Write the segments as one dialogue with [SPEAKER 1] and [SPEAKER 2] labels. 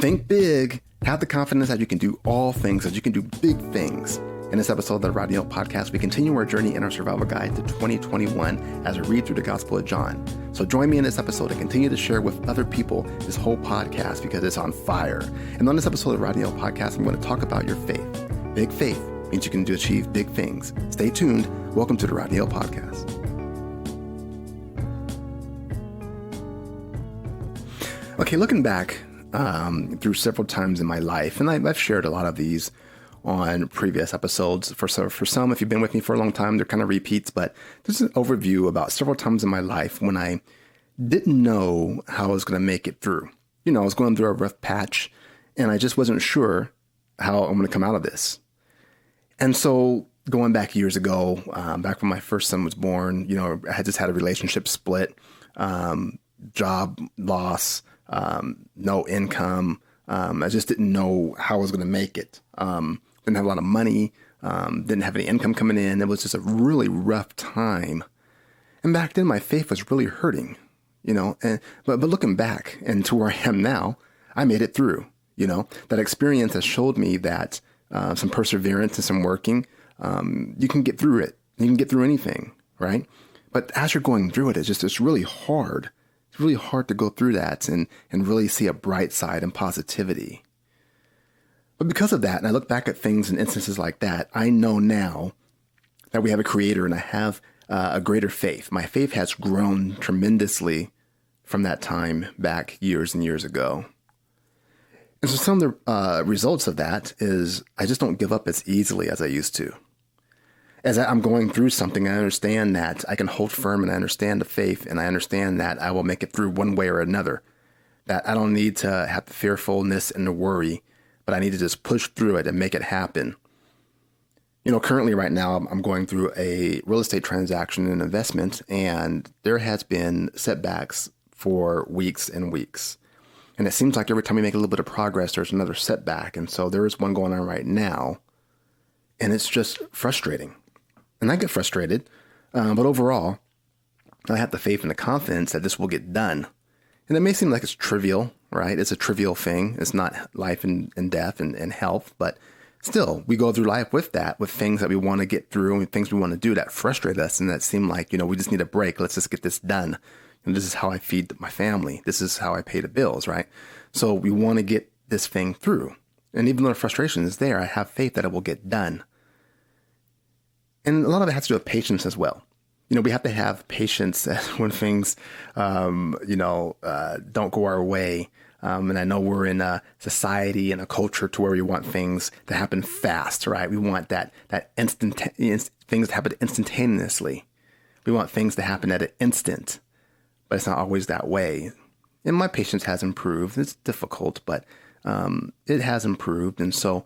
[SPEAKER 1] Think big. Have the confidence that you can do all things, that you can do big things. In this episode of the Rodney O Podcast, we continue our journey in our survival guide to 2021 as we read through the Gospel of John. So join me in this episode and continue to share with other people this whole podcast because it's on fire. And on this episode of Rodney O Podcast, I'm going to talk about your faith. Big faith means you can achieve big things. Stay tuned. Welcome to the Rodney O Podcast. Okay, looking back through several times in my life, and I've shared a lot of these on previous episodes. For some, if you've been with me for a long time, they're kind of repeats, but this is an overview about several times in my life when I didn't know how I was going to make it through. I was going through a rough patch, and I just wasn't sure how I'm going to come out of this. And so going back years ago, back when my first son was born, I had just had a relationship split, job loss, no income. I just didn't know how I was going to make it. Didn't have a lot of money, didn't have any income coming in. It was just a really rough time. And back then my faith was really hurting, but looking back and to where I am now, I made it through, that experience has showed me that, some perseverance and some working, you can get through it. You can get through anything, right? But as you're going through it, it's really hard. It's really hard to go through that and really see a bright side and positivity. But because of that, and I look back at things and instances like that, I know now that we have a creator and I have a greater faith. My faith has grown tremendously from that time back years and years ago. And so some of the results of that is I just don't give up as easily as I used to. As I'm going through something, I understand that I can hold firm and I understand the faith and I understand that I will make it through one way or another. That I don't need to have the fearfulness and the worry, but I need to just push through it and make it happen. Currently right now, I'm going through a real estate transaction and investment, and there has been setbacks for weeks and weeks. And it seems like every time we make a little bit of progress, there's another setback. And so there is one going on right now, and it's just frustrating. And I get frustrated, but overall, I have the faith and the confidence that this will get done. And it may seem like it's trivial, right? It's a trivial thing. It's not life and death and health, but still, we go through life with that, with things that we want to get through and things we want to do that frustrate us and that seem like, we just need a break. Let's just get this done. And this is how I feed my family. This is how I pay the bills, right? So we want to get this thing through. And even though the frustration is there, I have faith that it will get done. And a lot of it has to do with patience as well. We have to have patience when things, don't go our way. And I know we're in a society and a culture to where we want things to happen fast, right? We want that things to happen instantaneously. We want things to happen at an instant, but it's not always that way. And my patience has improved. It's difficult, but it has improved. And so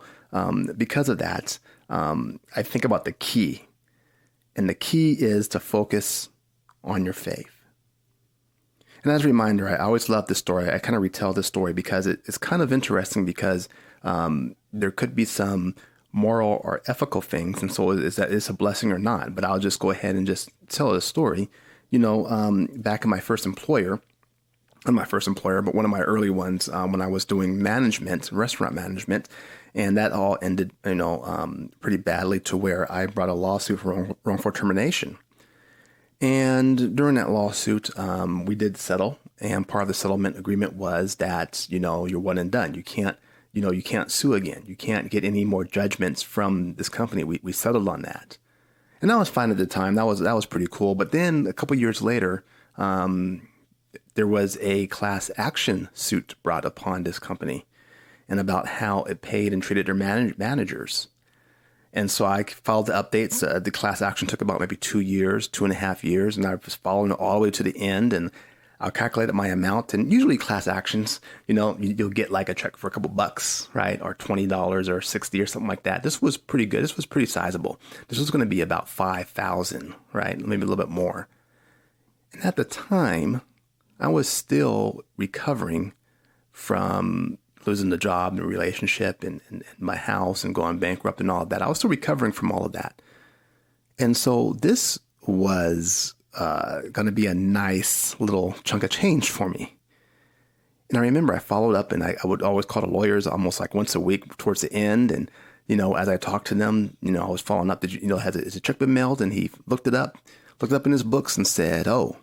[SPEAKER 1] because of that, I think about the key. And the key is to focus on your faith. And as a reminder, I always love this story. I kind of retell this story because it's kind of interesting because there could be some moral or ethical things. And so is that it's a blessing or not? But I'll just go ahead and just tell the story. Back in my first employer, not my first employer, but one of my early ones, when I was doing management, restaurant management, and that all ended, pretty badly to where I brought a lawsuit for wrongful termination. And during that lawsuit, we did settle, and part of the settlement agreement was that, you're one and done. You can't sue again. You can't get any more judgments from this company. We settled on that. And that was fine at the time. That was pretty cool. But then a couple years later, there was a class action suit brought upon this company and about how it paid and treated their managers. And so I followed the updates. The class action took about maybe 2.5 years, and I was following it all the way to the end, and I calculated my amount. And usually class actions, you'll get like a check for a couple bucks, right? Or $20 or $60 or something like that. This was pretty good. This was pretty sizable. This was going to be about $5,000, right? Maybe a little bit more. And at the time, I was still recovering from losing the job and the relationship and my house and going bankrupt and all of that. I was still recovering from all of that. And so this was going to be a nice little chunk of change for me. And I remember I followed up, and I would always call the lawyers almost like once a week towards the end. And, as I talked to them, I was following up. Has a check been mailed? And he looked it up in his books and said, oh,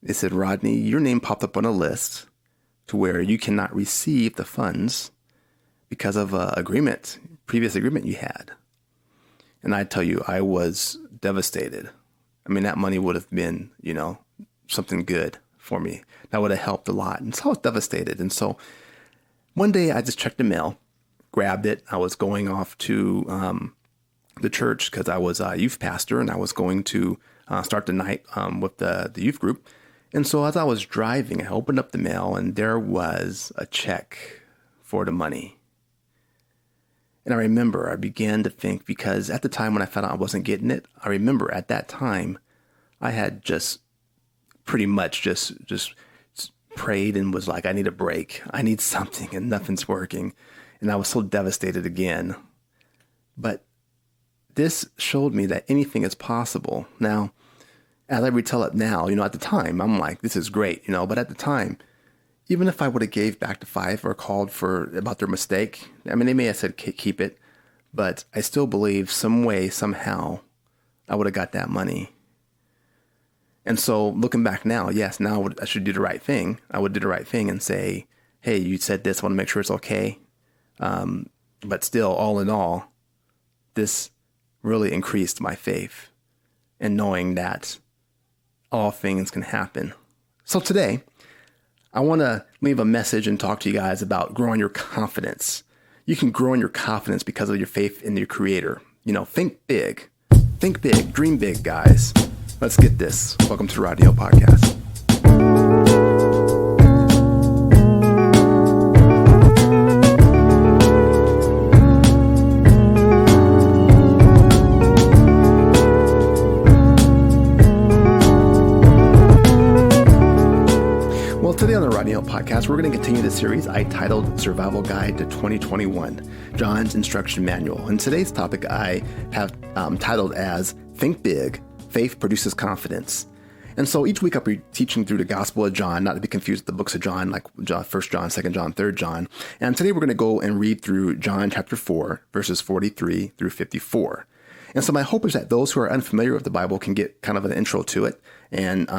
[SPEAKER 1] it said, Rodney, your name popped up on a list to where you cannot receive the funds because of previous agreement you had. And I tell you, I was devastated. I mean, that money would have been, something good for me. That would have helped a lot. And so I was devastated. And so one day I just checked the mail, grabbed it. I was going off to the church because I was a youth pastor, and I was going to start the night with the youth group. And so as I was driving, I opened up the mail, and there was a check for the money. And I remember I began to think, because at the time when I found out I wasn't getting it, I remember at that time I had just pretty much just prayed and was like, I need a break. I need something, and nothing's working. And I was so devastated again. But this showed me that anything is possible. Now, as I retell it now, at the time, I'm like, this is great, but at the time, even if I would have gave back to Five or called about their mistake, I mean, they may have said, keep it, but I still believe some way, somehow, I would have got that money. And so looking back now, yes, now I should do the right thing. I would do the right thing and say, hey, you said this, I want to make sure it's okay. But still, all in all, this really increased my faith in knowing that all things can happen. So today, I want to leave a message and talk to you guys about growing your confidence. You can grow in your confidence because of your faith in your Creator. Think big, dream big, guys. Let's get this. Welcome to the Rodney O Podcast. Today on the Rodney O Podcast, we're going to continue the series I titled Survival Guide to 2021, John's Instruction Manual. And today's topic I have titled as Think Big, Faith Produces Confidence. And so each week I'll be teaching through the Gospel of John, not to be confused with the books of John, like 1 John, 2 John, 3 John. And today we're going to go and read through John chapter 4, verses 43 through 54. And so my hope is that those who are unfamiliar with the Bible can get kind of an intro to it. And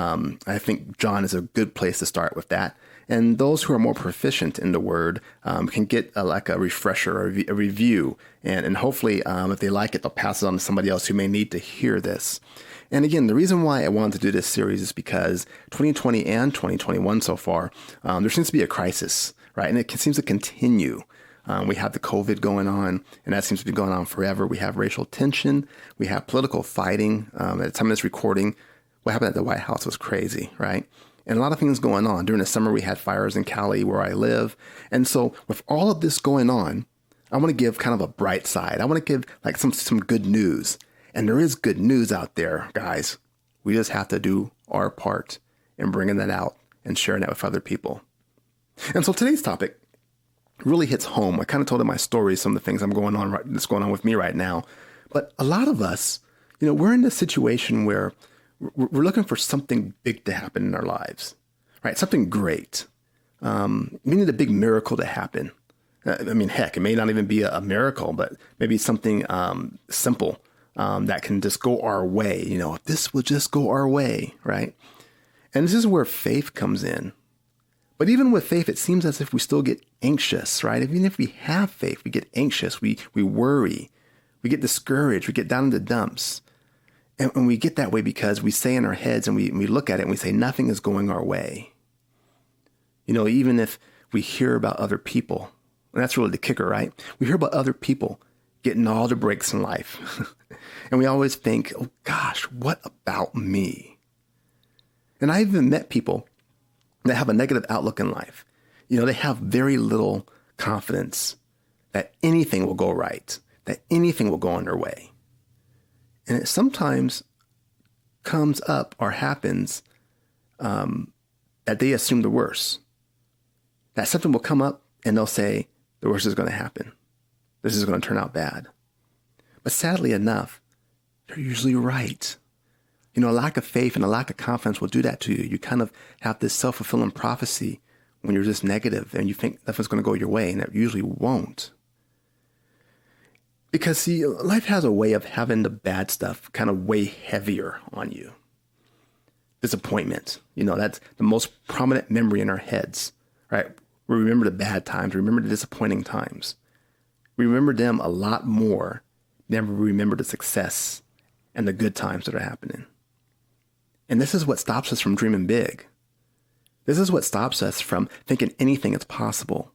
[SPEAKER 1] I think John is a good place to start with that. And those who are more proficient in the Word can get a refresher or a review. And hopefully, if they like it, they'll pass it on to somebody else who may need to hear this. And again, the reason why I wanted to do this series is because 2020 and 2021 so far, there seems to be a crisis, right? And it seems to continue. We have the COVID going on, and that seems to be going on forever. We have racial tension. We have political fighting. At the time of this recording, what happened at the White House was crazy, right? And a lot of things going on. During the summer, we had fires in Cali where I live. And so with all of this going on, I want to give kind of a bright side. I want to give like some good news. And there is good news out there, guys. We just have to do our part in bringing that out and sharing that with other people. And so today's topic really hits home. I kind of told in my story some of the things that's going on with me right now. But a lot of us, we're in this situation where we're looking for something big to happen in our lives, right? Something great. We need a big miracle to happen. Heck, it may not even be a miracle, but maybe something simple that can just go our way. If this will just go our way, right? And this is where faith comes in. But even with faith, it seems as if we still get anxious, right? Even if we have faith, we get anxious, we worry, we get discouraged, we get down in the dumps. And we get that way because we say in our heads and we look at it and we say nothing is going our way. Even if we hear about other people, and that's really the kicker, right? We hear about other people getting all the breaks in life. And we always think, oh gosh, what about me? And I even met people that have a negative outlook in life. They have very little confidence that anything will go right, that anything will go on their way. And it sometimes comes up or happens that they assume the worst. That something will come up and they'll say, the worst is going to happen. This is going to turn out bad. But sadly enough, they're usually right. A lack of faith and a lack of confidence will do that to you. You kind of have this self-fulfilling prophecy when you're just negative and you think nothing's going to go your way, and it usually won't. Because see, life has a way of having the bad stuff kind of weigh heavier on you. Disappointment, that's the most prominent memory in our heads, right? We remember the bad times, we remember the disappointing times. We remember them a lot more than we remember the success and the good times that are happening. And this is what stops us from dreaming big. This is what stops us from thinking anything is possible.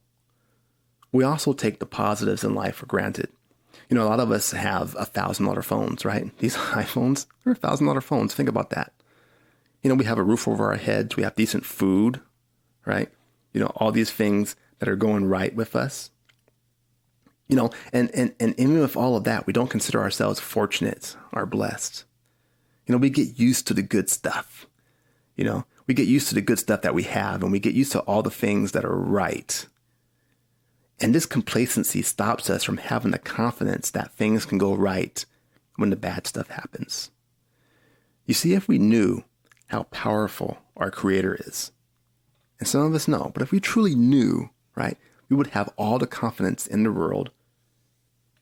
[SPEAKER 1] We also take the positives in life for granted. A lot of us have $1,000 phones, right? These iPhones, they're $1,000 phones. Think about that. We have a roof over our heads. We have decent food, right? All these things that are going right with us. And even with all of that, we don't consider ourselves fortunate or blessed. We get used to the good stuff. We get used to the good stuff that we have, and we get used to all the things that are right. And this complacency stops us from having the confidence that things can go right when the bad stuff happens. You see, if we knew how powerful our Creator is, and some of us know, but if we truly knew, right, we would have all the confidence in the world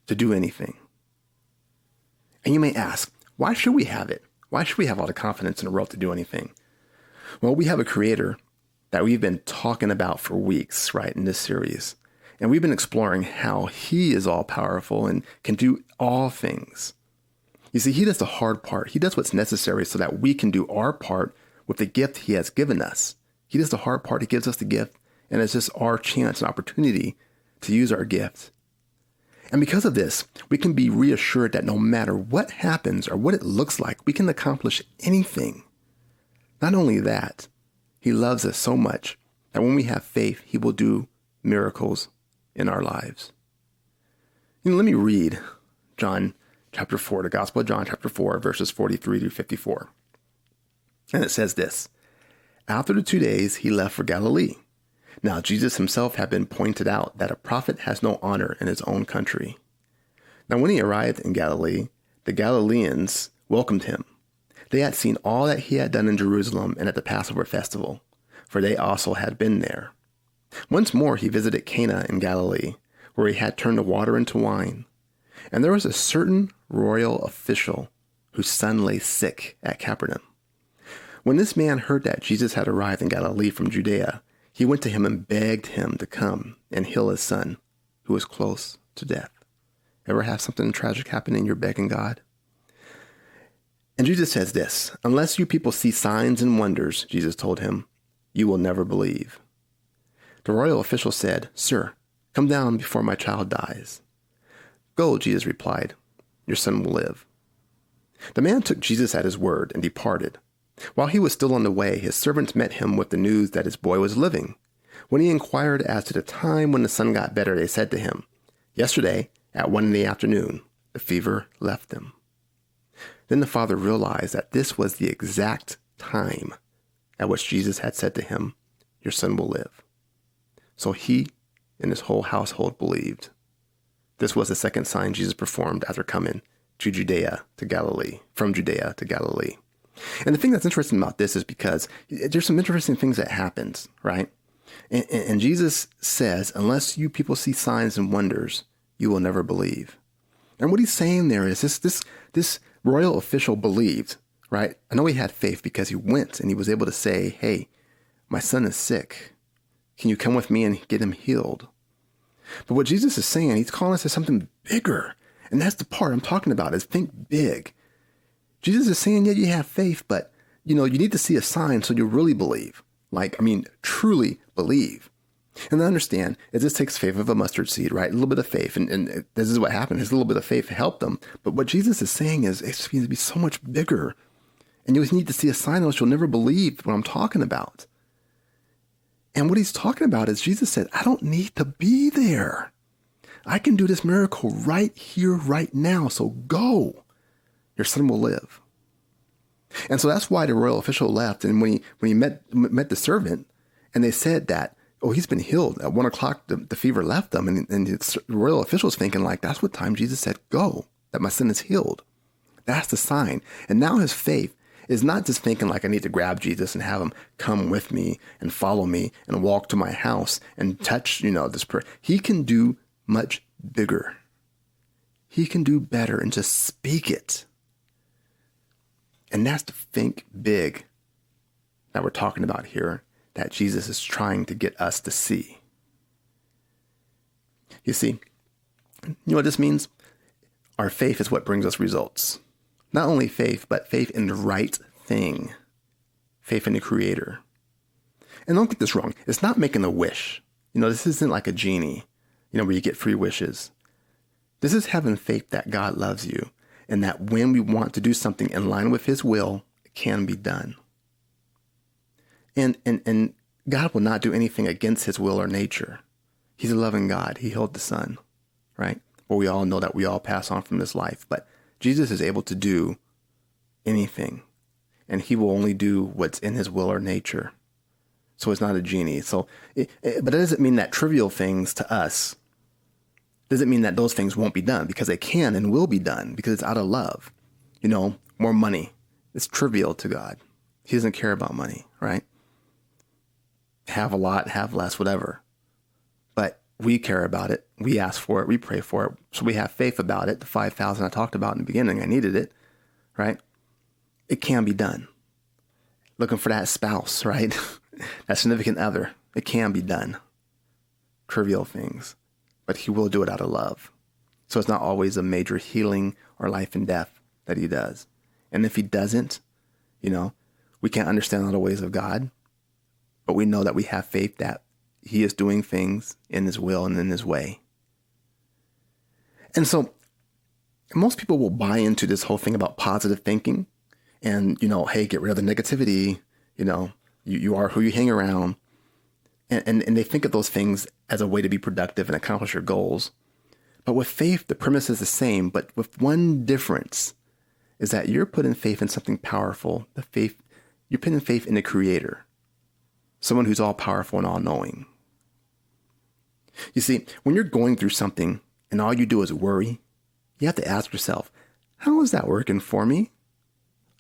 [SPEAKER 1] to do anything. And you may ask, why should we have it? Why should we have all the confidence in the world to do anything? Well, we have a Creator that we've been talking about for weeks, right, in this series. And we've been exploring how He is all powerful and can do all things. You see, He does the hard part. He does what's necessary so that we can do our part with the gift He has given us. He does the hard part. He gives us the gift. And it's just our chance and opportunity to use our gift. And because of this, we can be reassured that no matter what happens or what it looks like, we can accomplish anything. Not only that, He loves us so much that when we have faith, He will do miracles in our lives. Let me read John chapter 4, the Gospel of John chapter 4, verses 43 through 54. And it says this: After the 2 days, He left for Galilee. Now Jesus Himself had been pointed out that a prophet has no honor in his own country. Now when He arrived in Galilee, the Galileans welcomed Him. They had seen all that He had done in Jerusalem and at the Passover festival, for they also had been there. Once more He visited Cana in Galilee, where He had turned the water into wine. And there was a certain royal official whose son lay sick at Capernaum. When this man heard that Jesus had arrived in Galilee from Judea, he went to Him and begged Him to come and heal his son, who was close to death. Ever have something tragic happen and you're begging God? And Jesus says this: Unless you people see signs and wonders, Jesus told him, you will never believe. The royal official said, Sir, come down before my child dies. Go, Jesus replied, your son will live. The man took Jesus at His word and departed. While he was still on the way, his servants met him with the news that his boy was living. When he inquired as to the time when the son got better, they said to him, Yesterday, at 1 p.m, the fever left him. Then the father realized that this was the exact time at which Jesus had said to him, Your son will live. So he and his whole household believed. This was the second sign Jesus performed after coming to Judea to Galilee, from Judea to Galilee. And the thing that's interesting about this is because there's some interesting things that happens, right? And Jesus says, unless you people see signs and wonders, you will never believe. And what He's saying there is this royal official believed, right? I know he had faith because he went and he was able to say, hey, my son is sick. Can you come with me and get him healed? But what Jesus is saying, He's calling us to something bigger. And that's the part I'm talking about, is think big. Jesus is saying, yeah, you have faith, but you need to see a sign so you really believe. Truly believe. And I understand, this takes faith of a mustard seed, right? A little bit of faith. And this is what happened. His little bit of faith helped them. But what Jesus is saying is it's going to be so much bigger. And you need to see a sign else you'll never believe what I'm talking about. And what He's talking about is Jesus said, I don't need to be there. I can do this miracle right here, right now. So go. Your son will live. And so that's why the royal official left. And when he met the servant, and they said that, oh, he's been healed. At 1 p.m, the fever left him. And the royal official's thinking that's what time Jesus said, go, that my son is healed. That's the sign. And now his faith is not just thinking like I need to grab Jesus and have him come with me and follow me and walk to my house and touch, this prayer. He can do much bigger. He can do better and just speak it. And that's the think big that we're talking about here, that Jesus is trying to get us to see. You see, you know what this means? Our faith is what brings us results. Not only faith, but faith in the right thing. Faith in the Creator. And don't get this wrong. It's not making a wish. This isn't like a genie, where you get free wishes. This is having faith that God loves you and that when we want to do something in line with his will, it can be done. And God will not do anything against his will or nature. He's a loving God. He healed the Son, right? Well, we all know that we all pass on from this life, but Jesus is able to do anything, and he will only do what's in his will or nature. So it's not a genie. But it doesn't mean that trivial things to us, doesn't mean that those things won't be done, because they can and will be done because it's out of love. More money. It's trivial to God. He doesn't care about money, right? Have a lot, have less, whatever. But we care about it. We ask for it. We pray for it. So we have faith about it. The 5,000 I talked about in the beginning, I needed it, right? It can be done. Looking for that spouse, right? That significant other. It can be done. Trivial things. But he will do it out of love. So it's not always a major healing or life and death that he does. And if he doesn't, we can't understand all the ways of God, but we know that we have faith that he is doing things in his will and in his way. And so most people will buy into this whole thing about positive thinking and, hey, get rid of the negativity. You are who you hang around. And they think of those things as a way to be productive and accomplish your goals. But with faith, the premise is the same, but with one difference is that you're putting faith in something powerful. You're putting faith in the Creator, someone who's all powerful and all knowing. You see, when you're going through something and all you do is worry, you have to ask yourself, how is that working for me?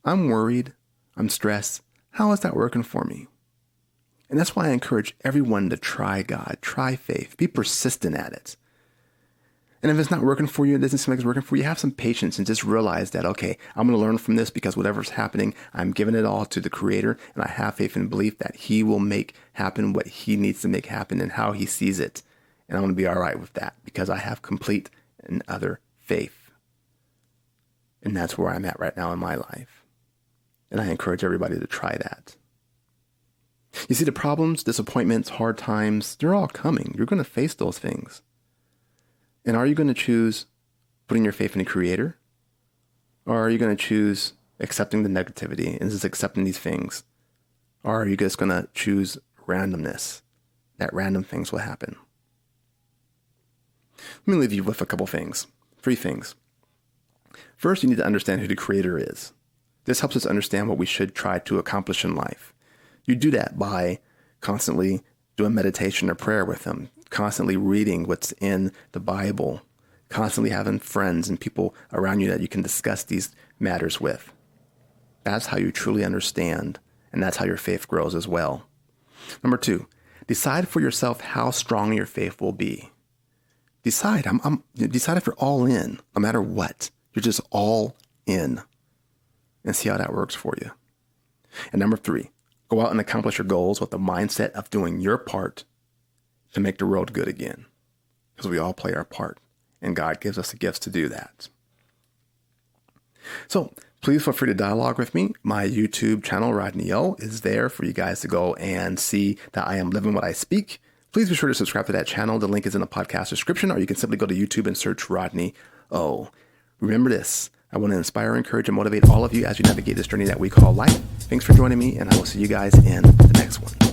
[SPEAKER 1] I'm worried. I'm stressed. How is that working for me? And that's why I encourage everyone to try God, try faith, be persistent at it. And if it's not working for you, it doesn't seem like it's working for you, have some patience and just realize that, okay, I'm going to learn from this because whatever's happening, I'm giving it all to the Creator, and I have faith and belief that he will make happen what he needs to make happen and how he sees it. And I'm going to be all right with that because I have complete and utter faith. And that's where I'm at right now in my life. And I encourage everybody to try that. You see, the problems, disappointments, hard times, they're all coming. You're going to face those things. And are you going to choose putting your faith in the Creator? Or are you going to choose accepting the negativity and just accepting these things? Or are you just going to choose randomness, that random things will happen? Let me leave you with a couple things, 3 things. First, you need to understand who the Creator is. This helps us understand what we should try to accomplish in life. You do that by constantly doing meditation or prayer with him, constantly reading what's in the Bible, constantly having friends and people around you that you can discuss these matters with. That's how you truly understand, and that's how your faith grows as well. Number 2, decide for yourself how strong your faith will be. Decide if you're all in, no matter what. You're just all in, and see how that works for you. And number 3, go out and accomplish your goals with the mindset of doing your part to make the world good again. Because we all play our part, and God gives us the gifts to do that. So please feel free to dialogue with me. My YouTube channel, Rodney O, is there for you guys to go and see that I am living what I speak. Please be sure to subscribe to that channel. The link is in the podcast description, or you can simply go to YouTube and search Rodney O. Remember this. I want to inspire, encourage, and motivate all of you as you navigate this journey that we call life. Thanks for joining me, and I will see you guys in the next one.